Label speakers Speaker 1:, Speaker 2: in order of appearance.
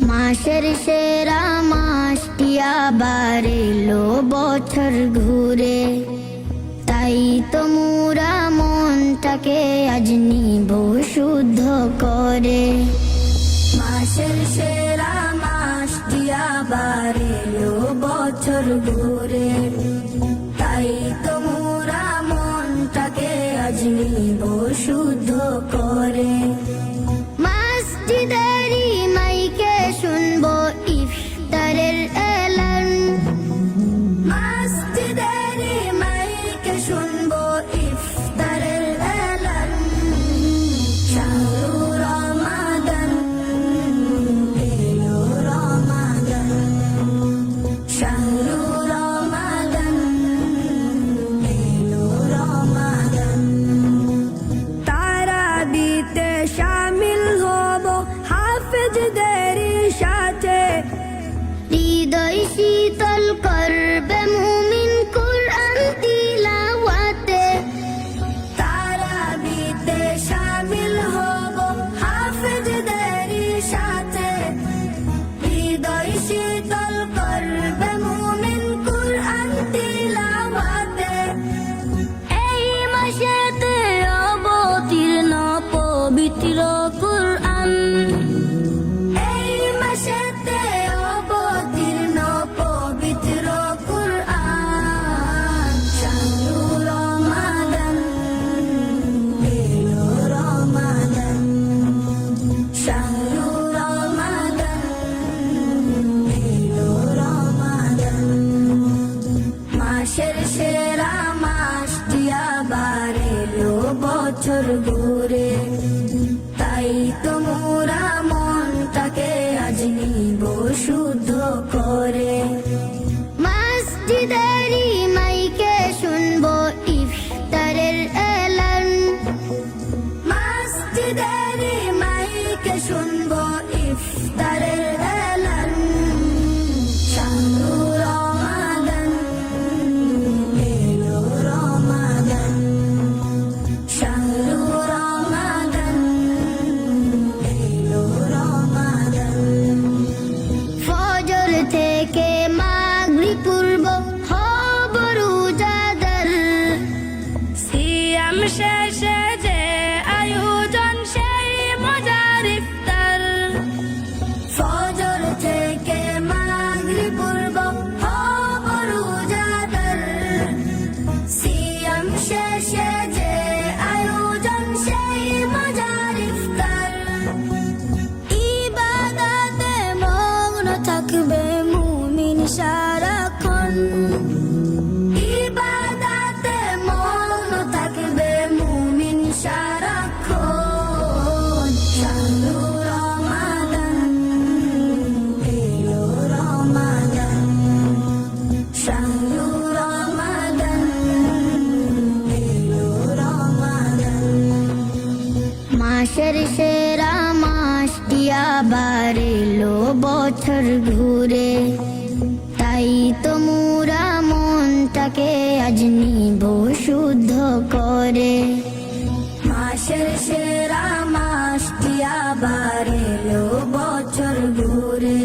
Speaker 1: মাসের সেরা মাসটি আবার এলো বছর ঘুরে, তাই তো মোরা মনটাকে আজ নিব শুদ্ধ করে। মাসের সেরা মাসটি আবার এলো বছর ঘুরে, তাই তো মোরা মনটাকে আজ নিব শুদ্ধ করে। মসজিদেরই মাইকে শুনবো ইফতারের এলান, মসজিদেরই মাইকে শুনবো ইফতারের এলান। শাহরু রমাদান এলো রমাদান, শাহরু রমাদান এলো রমাদান। তারাবিতে শামিল হব হাফেজদেরই সাথে, হৃদয় শীতল করবে মুমিন কুরআন তিলাওয়াতে। তারাবিতে শামিল হব হাফেজদেরই সাথে, হৃদয় শীতল করবে মুমিন কুরআন তিলাওয়াতে। এই মাসেতে অবতীর্ণ পবিত্র কুরআন, এই মাসেতে অবতীর্ণ পবিত্র কুরআন। শাহরু রমাদান এলো রমাদান, শাহরু রমাদান এলো রমাদান। মাসের সেরা মাসটি আবার এলো বছর ঘুরে, তাই তো মোরা মনটাকে আজ নিব শুদ্ধ করে। মসজিদেরই মাইকে শুনবো ইফতারের এলান, মসজিদেরই মাইকে শুনবো ইফতারের এলান। শাহরু রমাদান এলো রমাদান, শাহরু রমাদান এলো রমাদান। ফজর থেকে মাগরিব পূর্ব হব রোজাদার, সিয়াম শেষে যে আয়োজন সেই মজার ইফতার। ফজর থেকে মাগরিব পূর্ব হব রোজাদার, সিয়াম শেষে যে আয়োজন সেই মজার ইফতার। ইবাদতে মগ্ন থাকবে মুমিন সারাক্ষণ, ইবাদতে মগ্ন থাকবে মুমিন সারাক্ষণ। শাহরু রমাদান এলো রমাদান, শাহরু রমাদান এলো রমাদান। মাসের সেরা মাসটি আবার এলো বছর ঘুরে, তাই তো মোরা মনটাকে আজ নিব শুদ্ধ করে। মাসের সেরা মাসটি আবার এলো বছর ঘুরে,